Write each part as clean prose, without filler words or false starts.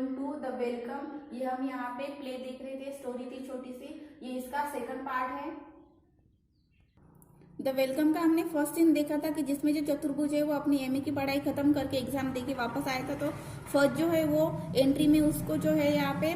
Going to the welcome. ये हम यहाँ पे प्ले देख रहे थे, स्टोरी थी छोटी सी, ये इसका सेकंड पार्ट है। द वेलकम का हमने फर्स्ट सीन देखा था कि जिसमें जो चतुर्भुज है वो अपनी एमए की पढ़ाई खत्म करके एग्जाम देके वापस आया था। तो फर्स्ट जो है वो एंट्री में उसको जो है यहाँ पे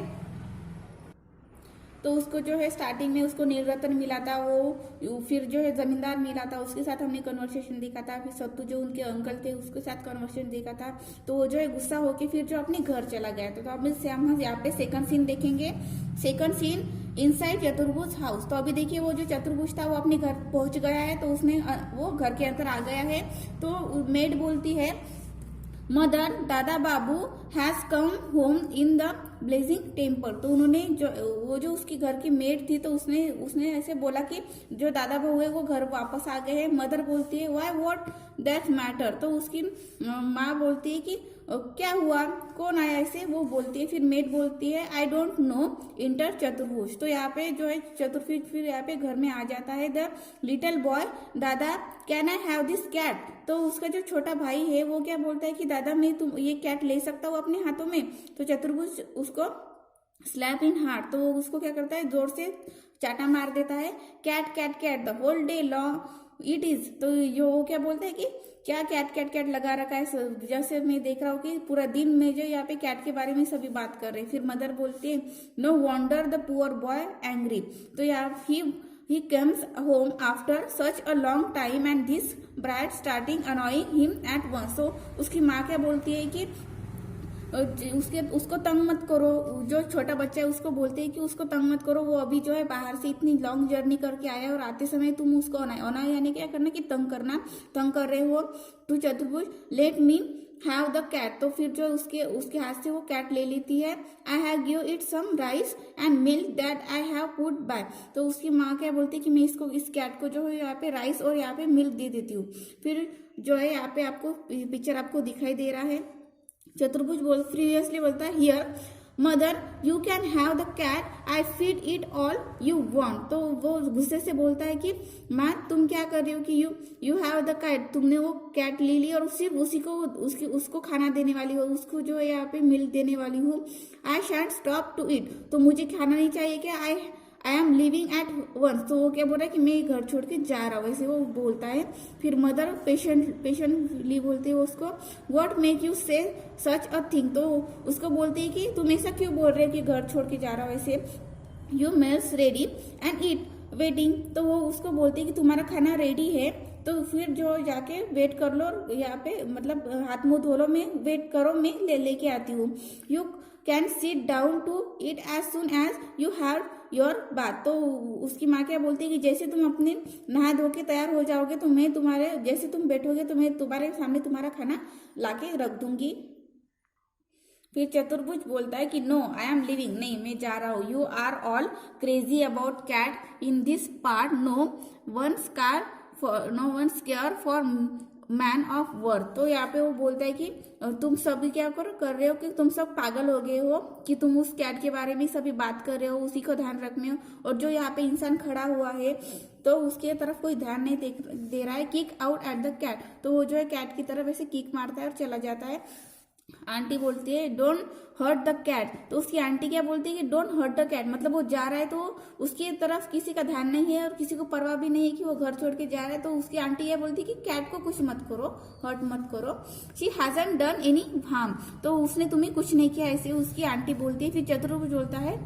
तो उसको जो है स्टार्टिंग में उसको नीलरतन मिला था, वो फिर जो है जमींदार मिला था, उसके साथ हमने कन्वर्सेशन देखा था। फिर सत्तू जो उनके अंकल थे उसके साथ कन्वर्सेशन देखा था। तो वो जो है गुस्सा होके फिर जो अपने घर चला गया था। तो अब हम यहाँ पे सेकंड सीन देखेंगे। सेकंड सीन इनसाइड चतुर्भुज हाउस। तो अभी देखिए वो जो चतुर्भुज था वो अपने घर पहुंच गया है, तो उसने वो घर के अंदर आ गया है। तो मेड बोलती है, mother Dada Babu has come home in the blazing temple. तो उन्होंने जो उसकी घर की मेड थी तो उसने ऐसे बोला कि जो दादा बाबू है वो घर वापस आ गए हैं। मदर बोलती है, व्हाई व्हाट दैट मैटर। तो उसकी माँ बोलती है कि क्या हुआ, कौन आया ऐसे, वो बोलती है। फिर मेड बोलती है, आई डोंट नो इंटर चतुर्भुज। तो यहाँ पे जो है चतुर्भुज फिर यहाँ पे घर में आ जाता है। द लिटिल बॉय, दादा can I have this cat. तो उसका जो छोटा भाई है वो क्या बोलता है कि दादा मैं तुम ये कैट ले सकता हूँ अपने हाथों में। तो चतुर्भुज उसको स्लैप इन हार्ट, तो वो उसको क्या करता है, जोर से चाटा मार देता है। Cat cat cat the whole day long it is. तो वो क्या बोलता है कि क्या कैट कैट कैट लगा रखा है, जैसे मैं देख रहा हूँ कि पूरा दिन में जो यहाँ पे कैट के बारे में सभी बात कर रहे हैं। फिर मदर बोलती है, no wonder the poor boy angry. तो यहाँ he comes home after such a long time and this bride starting annoying him at once। so उसकी माँ क्या बोलती है कि उसको तंग मत करो। जो छोटा बच्चा है उसको बोलते हैं कि उसको तंग मत करो, वो अभी जो है बाहर से इतनी लॉन्ग जर्नी करके आया और आते समय तुम उसको अनाय यानी क्या करना कि तंग कर रहे हो। तू Chaturbhuj, let me have the cat. तो फिर जो उसके हाथ से वो कैट ले लेती है। I have give it some rice and milk that I have put by. तो उसकी माँ क्या बोलती है कि मैं इस कैट को जो है यहाँ पे राइस और यहाँ पे मिल्क दे देती हूँ। फिर जो है यहाँ पे आपको पिक्चर आपको दिखाई दे रहा है। चतुर्भुज प्रीवियसली बोलता है, here mother you can have the cat, I feed it all you want. तो वो गुस्से से बोलता है कि माँ तुम क्या कर रही हो कि यू हैव द कैट, तुमने वो कैट ले ली और सिर्फ उसको खाना देने वाली हो, उसको जो है यहाँ पे मिल्क देने वाली हो। I shan't stop to it. तो मुझे खाना नहीं चाहिए क्या, I am living at once. तो वो क्या बोल रहा है कि मैं घर छोड़ के जा रहा हूँ, ऐसे वो बोलता है। फिर मदर पेशेंटली बोलती है उसको, व्हाट मेक यू से सच अ थिंग। तो उसको बोलती है कि तुम ऐसा क्यों बोल रहे हो कि घर छोड़ के जा रहा हूँ ऐसे। You meals ready and eat waiting. तो वो उसको बोलती है कि तुम्हारा खाना रेडी है, तो फिर जो जाके वेट कर लो, यहाँ पे मतलब हाथ मुंह धो लो, मैं वेट करो, मैं लेके आती हूँ। You can sit down to it as soon as you have your bath. तो उसकी माँ क्या बोलती है कि जैसे तुम अपने नहा धो के तैयार हो जाओगे तो मैं तुम्हारे जैसे तुम बैठोगे तो मैं तुम्हारे सामने तुम्हारा खाना लाके रख दूंगी। फिर चतुर्भुज बोलता है कि नो आई एम लिविंग, नहीं मैं जा रहा हूँ। You are all crazy about cat in this part, no one care for man of worth. तो यहाँ पे वो बोलता है कि तुम सब क्या कर रहे हो कि तुम सब पागल हो गए हो कि तुम उस कैट के बारे में सभी बात कर रहे हो, उसी को ध्यान रखने हो, और जो यहाँ पे इंसान खड़ा हुआ है तो उसके तरफ कोई ध्यान नहीं दे रहा है। Kick out at the cat. तो वो जो है कैट की तरफ ऐसे किक मारता है और चला जाता है। आंटी बोलती है, डोंट हर्ट द कैट। तो उसकी आंटी क्या बोलती है कि डोंट हर्ट द कैट, मतलब वो जा रहा है तो उसकी तरफ किसी का ध्यान नहीं है और किसी को परवाह भी नहीं है कि वो घर छोड़ के जा रहा है। तो उसकी आंटी ये बोलती है कि कैट को कुछ मत करो, हर्ट मत करो, she hasn't done any harm. तो उसने तुम्हें कुछ नहीं किया, ऐसे उसकी आंटी बोलती है। फिर चतुर्भुज बोलता है,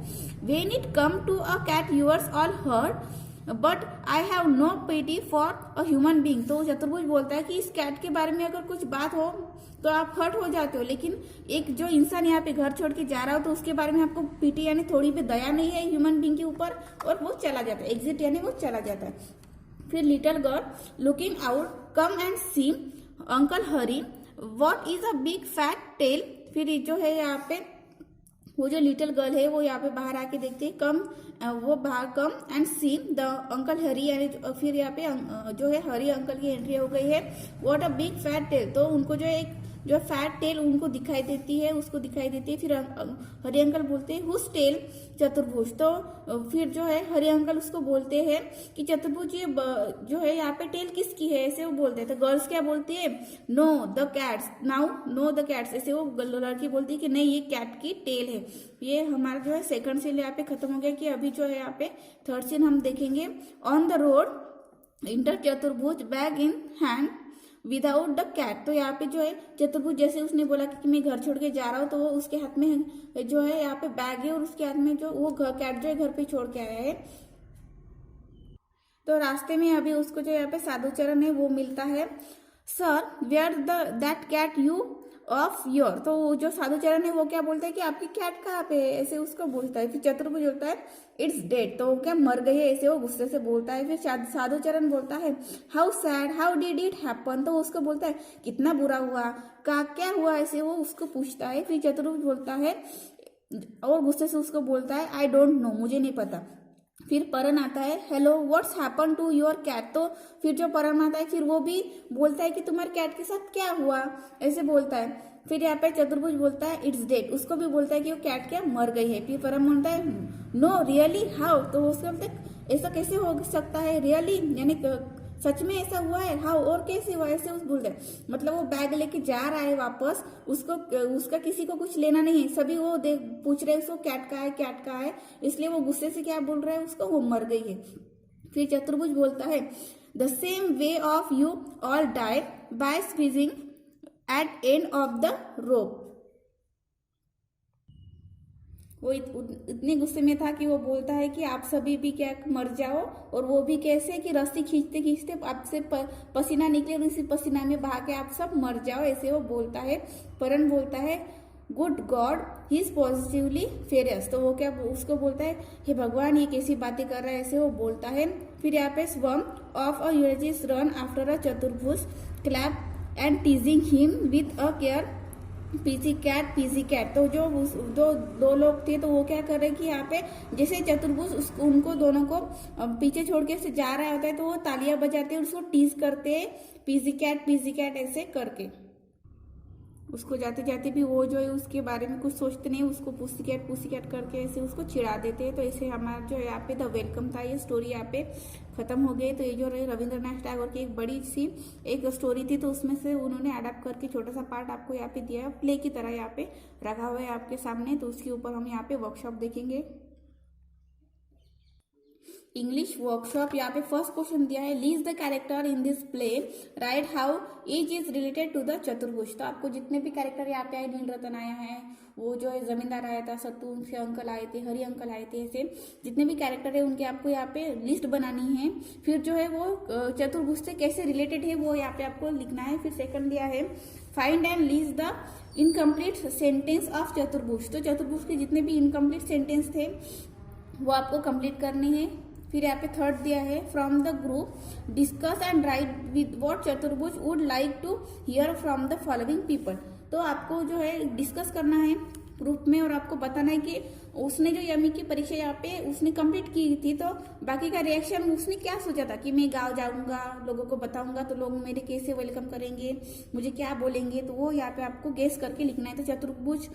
when it come to a cat you're all heart but I have no pity for a human being. तो चतुर्भुज बोलता है कि इस कैट के बारे में अगर कुछ बात हो तो आप हर्ट हो जाते हो, लेकिन एक जो इंसान यहाँ पे घर छोड़ के जा रहा हो तो उसके बारे में आपको पीटी यानी थोड़ी भी दया नहीं है ह्यूमन बींग के ऊपर, और वो चला जाता है, एग्जिट यानी वो चला जाता है। फिर little girl looking out come and see uncle Hari, what is a big fat tail. फिर जो है यहाँ पे वो जो लिटिल गर्ल है वो यहाँ पे बाहर आके देखती है, वो बाहर come and see the uncle Hari, यानी फिर यहाँ पे जो है हरी अंकल की एंट्री हो गई है। What a big fat tail. तो उनको जो है एक जो फैट टेल उनको दिखाई देती है, उसको दिखाई देती है। फिर हरी अंकल बोलते हैं हुज टेल, चतुर्भुज। तो फिर जो है हरी अंकल उसको बोलते हैं कि चतुर्भुज ये जो है यहाँ पे टेल किसकी है, ऐसे वो बोलते हैं। तो गर्ल्स क्या बोलती है, know the cats, now know the cats, ऐसे वो लड़की बोलती है कि नहीं ये कैट की टेल है। ये हमारा जो है सेकंड सीन यहाँ पे खत्म हो गया। कि अभी जो है यहाँ पे थर्ड सीन हम देखेंगे। On the road enter Chaturbhuj bag in hand without the cat. तो यहाँ पे जो है चतुर्भुज जैसे उसने बोला कि मैं घर छोड़ के जा रहा हूँ, तो वो उसके हाथ में जो है यहाँ पे बैग है और उसके हाथ में जो वो कैट जो है घर पे छोड़ के आया है। तो रास्ते में अभी उसको जो यहाँ पे साधुचरण है वो मिलता है। Sir where that cat you of your. तो जो साधुचरण है वो क्या बोलता है कि आपकी कैट कहाँ पे है, ऐसे उसको बोलता है। फिर चतुर्भुज बोलता है इट्स डेड, तो वो क्या मर गई है, ऐसे वो गुस्से से बोलता है। फिर साधुचरण बोलता है how sad, how did it happen. तो उसको बोलता है कितना बुरा हुआ, क्या हुआ, ऐसे वो उसको पूछता है। फिर चतुर्भुज बोलता है और गुस्से से उसको बोलता है आई डोंट नो, मुझे नहीं पता। फिर परन आता है hello what's happen to your cat. तो फिर जो परन आता है फिर वो भी बोलता है कि तुम्हारे कैट के साथ क्या हुआ, ऐसे बोलता है। फिर यहाँ पे चतुर्भुज बोलता है इट्स डेड, उसको भी बोलता है कि वो कैट क्या मर गई है। फिर परम बोलता है नो रियली हाउ। तो उसको बोलते हैं ऐसा कैसे हो सकता है, रियली यानी सच में ऐसा हुआ है, हाँ और कैसे हुआ, ऐसे उस बोलते हैं। मतलब वो बैग लेके जा रहा है वापस, उसको उसका किसी को कुछ लेना नहीं है, सभी वो देख पूछ रहे हैं उसको कैट का है, कैट का है, इसलिए वो गुस्से से क्या बोल रहा है उसको, वो मर गई है। फिर चतुर्भुज बोलता है the same way of you all died by squeezing at end of the rope. वो इतने गुस्से में था कि वो बोलता है कि आप सभी भी क्या मर जाओ, और वो भी कैसे कि रस्सी खींचते खींचते आपसे पसीना निकले और इसी पसीना में बहा के आप सब मर जाओ, ऐसे वो बोलता है। परन बोलता है good God he is positively furious. तो वो क्या उसको बोलता है हे भगवान ये कैसी बातें कर रहा है, ऐसे वो बोलता है। फिर यहाँ पे swarm of a urchins run after a Chaturbhuj clap and teasing him with a care PC cat. तो जो दो लोग थे तो वो क्या कर रहे कि यहाँ पे जैसे चतुर्भुज उनको दोनों को पीछे छोड़ के जा रहा होता है, तो वो तालियां बजाते हैं, उसको टीज करते हैं पीसी कैट ऐसे करके। उसको जाते जाते भी वो जो है उसके बारे में कुछ सोचते नहीं, उसको पुसी कैट करके ऐसे उसको चिढ़ा देते हैं। तो ऐसे हमारा जो यहाँ पे द वेलकम था, ये स्टोरी यहाँ पे खत्म हो गई। तो ये जो रविंद्रनाथ टैगोर की एक बड़ी सी एक स्टोरी थी, तो उसमें से उन्होंने अडेप्ट करके छोटा सा पार्ट आपको यहाँ पे दिया है, प्ले की तरह यहाँ पे रखा हुआ है आपके सामने। तो उसके ऊपर हम यहाँ पे वर्कशॉप देखेंगे, इंग्लिश वर्कशॉप। यहाँ पे फर्स्ट क्वेश्चन दिया है list the character in this play, right how each is related to the Chaturbhuj. तो आपको जितने भी कैरेक्टर यहाँ पे आए, नील रतन आया है, वो जो है जमींदार आया था, सत्तू उनके अंकल आए थे, हरि अंकल आए थे, ऐसे जितने भी कैरेक्टर है उनके आपको यहाँ पे लिस्ट बनानी है। फिर जो है वो चतुर्भुज से कैसे रिलेटेड है वो यहाँ पे आपको लिखना है। फिर सेकंड दिया है find and lease the incomplete sentence of चतुर्भुज। तो चतुर्भुज के जितने भी इनकम्प्लीट सेंटेंस थे वो आपको कंप्लीट करने हैं। फिर यहाँ पे थर्ड दिया है from the group discuss and write with what Chaturbhuj would like to here from the following people. तो आपको जो है डिस्कस करना है ग्रुप में, और आपको बताना है कि उसने जो यमी की परीक्षा यहाँ पे उसने कंप्लीट की थी, तो बाकी का रिएक्शन उसने क्या सोचा था कि मैं गाँव जाऊंगा, लोगों को बताऊंगा तो लोग मेरे कैसे वेलकम करेंगे, मुझे क्या बोलेंगे, तो वो यहाँ पे आपको गेस करके लिखना है। तो चतुर्भुज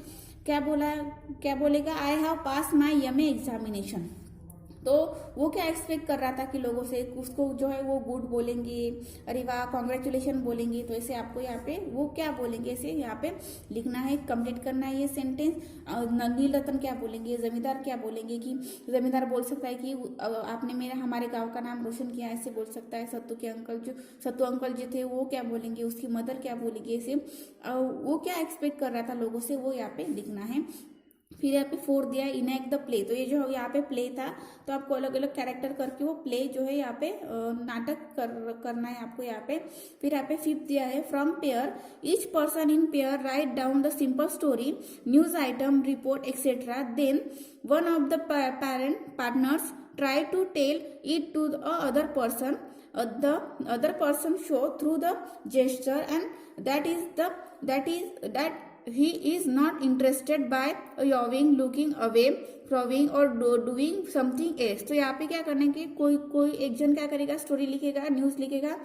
क्या बोलेगा I have pass my yummy examination. तो वो क्या एक्सपेक्ट कर रहा था कि लोगों से उसको जो है वो गुड बोलेंगे, अरे वाह कॉन्ग्रेचुलेशन बोलेंगे, तो ऐसे आपको यहाँ पे वो क्या बोलेंगे ऐसे यहाँ पे लिखना है, कंप्लीट करना है ये सेंटेंस। नील रतन क्या बोलेंगे, जमींदार क्या बोलेंगे, कि जमींदार बोल सकता है कि आपने हमारे गाँव का नाम रोशन किया, ऐसे बोल सकता है। सत्तू अंकल जो थे वो क्या बोलेंगे, उसकी मदर क्या बोलेगी, ऐसे वो क्या एक्सपेक्ट कर रहा था लोगों से वो यहाँ पे लिखना है। फिर यहाँ पे फोर्थ दिया है इनैक्ट द प्ले। तो ये जो यहाँ पे प्ले था, तो आपको अलग अलग कैरेक्टर करके वो प्ले जो है यहाँ पे नाटक करना है आपको यहाँ पे। फिर यहाँ पे फिफ्थ दिया है from pair each person in pair write down the simple story, news item, report etcetera, then one of the partners try to tell it to the other person, the other person show through the gesture and that he is not interested by yawing, looking away, frowning or doing something else। तो यहाँ पे क्या करना है कि कोई एक जन क्या करेगा, स्टोरी लिखेगा, न्यूज लिखेगा,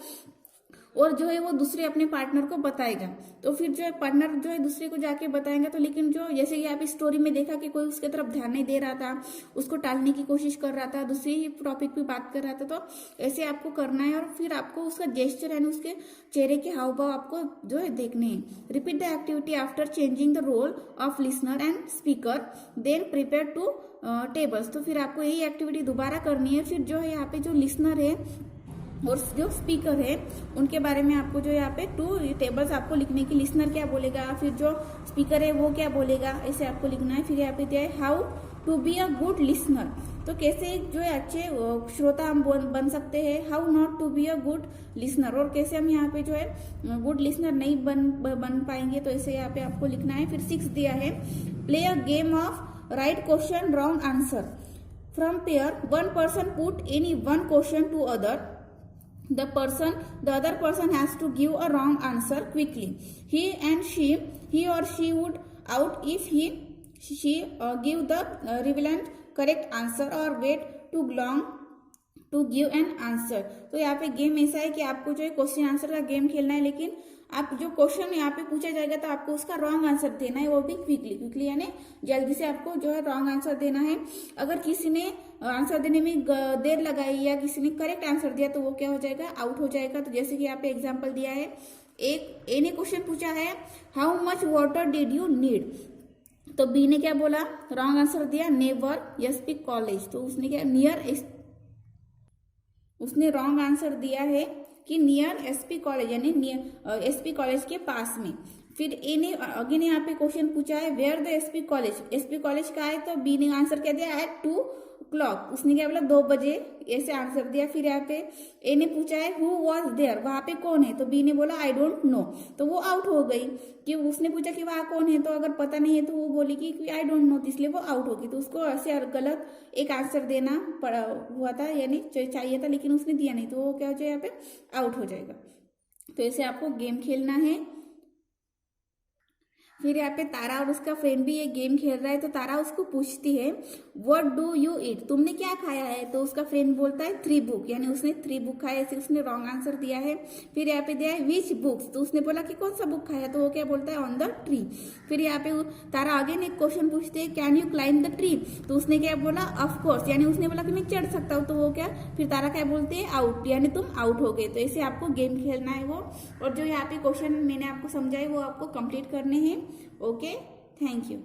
और जो है वो दूसरे अपने पार्टनर को बताएगा। तो फिर जो है पार्टनर जो है दूसरे को जाके बताएंगे, तो लेकिन जो जैसे कि आप इस स्टोरी में देखा कि कोई उसके तरफ ध्यान नहीं दे रहा था, उसको टालने की कोशिश कर रहा था, दूसरी ही टॉपिक पे बात कर रहा था, तो ऐसे आपको करना है। और फिर आपको उसका जेस्चर यानी उसके चेहरे के हाव भाव आपको जो है देखने हैं। Repeat the activity after changing the role of listener and speaker, then prepare two tables. तो फिर आपको यही एक्टिविटी दोबारा करनी है। फिर जो है यहाँ पे जो लिसनर है और जो स्पीकर है उनके बारे में आपको जो यहाँ पे 2 टेबल्स आपको लिखने की, लिसनर क्या बोलेगा, फिर जो स्पीकर है वो क्या बोलेगा, ऐसे आपको लिखना है। फिर यहाँ पे दिया है how to be a good listener, तो कैसे जो है अच्छे श्रोता हम बन सकते हैं। How not to be a good listener, और कैसे हम यहाँ पे जो है गुड लिसनर नहीं बन पाएंगे, तो ऐसे यहाँ पे आपको लिखना है। फिर 6 दिया है play a game of right question wrong answer from pair, one person put any one question to other, the other person has to give a wrong answer quickly. He or she would out if she give the relevant correct answer or wait too long to give an answer. तो यहाँ पे game ऐसा है कि आपको जो है question answer का गेम खेलना है, लेकिन आप जो क्वेश्चन यहाँ पे पूछा जाएगा तो आपको उसका रॉन्ग आंसर देना है, वो भी क्विकली यानी जल्दी से आपको जो है रॉन्ग आंसर देना है। अगर किसी ने आंसर देने में देर लगाई या किसी ने करेक्ट आंसर दिया तो वो क्या हो जाएगा, आउट हो जाएगा। तो जैसे कि यहाँ पे एग्जाम्पल दिया है, एक ए ने क्वेश्चन पूछा है how much water did you need, तो बी ने क्या बोला, रॉन्ग आंसर दिया नेवर एसपी कॉलेज, तो उसने क्या नियर, उसने रॉन्ग आंसर दिया है कि नियर एसपी कॉलेज यानी एसपी कॉलेज के पास में। फिर ए ने अगेन यहाँ पे क्वेश्चन पूछा है वेयर द एसपी कॉलेज का है, तो बी ने आंसर क्या दिया एट 2 o'clock, उसने क्या बोला 2 बजे, ऐसे आंसर दिया। फिर यहाँ पे ए ने पूछा है हु वॉज देयर, वहां पे कौन है, तो बी ने बोला आई डोंट नो, तो वो आउट हो गई। कि उसने पूछा कि वहां कौन है, तो अगर पता नहीं है तो वो बोलेगी कि आई डोंट नो, इसलिए वो आउट होगी। तो उसको ऐसे गलत एक आंसर देना पड़ा हुआ था, यानी चाहिए था, लेकिन उसने दिया नहीं, तो वो क्या हो जाए यहाँ पे आउट हो जाएगा। तो ऐसे आपको गेम खेलना है। फिर यहाँ पे तारा और उसका फ्रेंड भी ये गेम खेल रहा है, तो तारा उसको पूछती है व्हाट डू यू ईट, तुमने क्या खाया है, तो उसका फ्रेंड बोलता है 3 बुक, यानी उसने 3 बुक खाया, ऐसे उसने रॉन्ग आंसर दिया है। फिर यहाँ पे दिया है विच बुक्स, तो उसने बोला कि कौन सा बुक खाया, तो वो क्या बोलता है ऑन द ट्री। फिर यहाँ पे तारा आगे ने एक क्वेश्चन पूछते है can you climb the tree, तो उसने क्या बोला ऑफकोर्स, यानी उसने बोला कि मैं चढ़ सकता हूँ, तो वो क्या, फिर तारा क्या बोलते हैं आउट, यानी तुम आउट हो गए। तो ऐसे आपको गेम खेलना है वो, और जो यहाँ पे क्वेश्चन मैंने आपको समझाए वो आपको कंप्लीट करने हैं। Okay, thank you.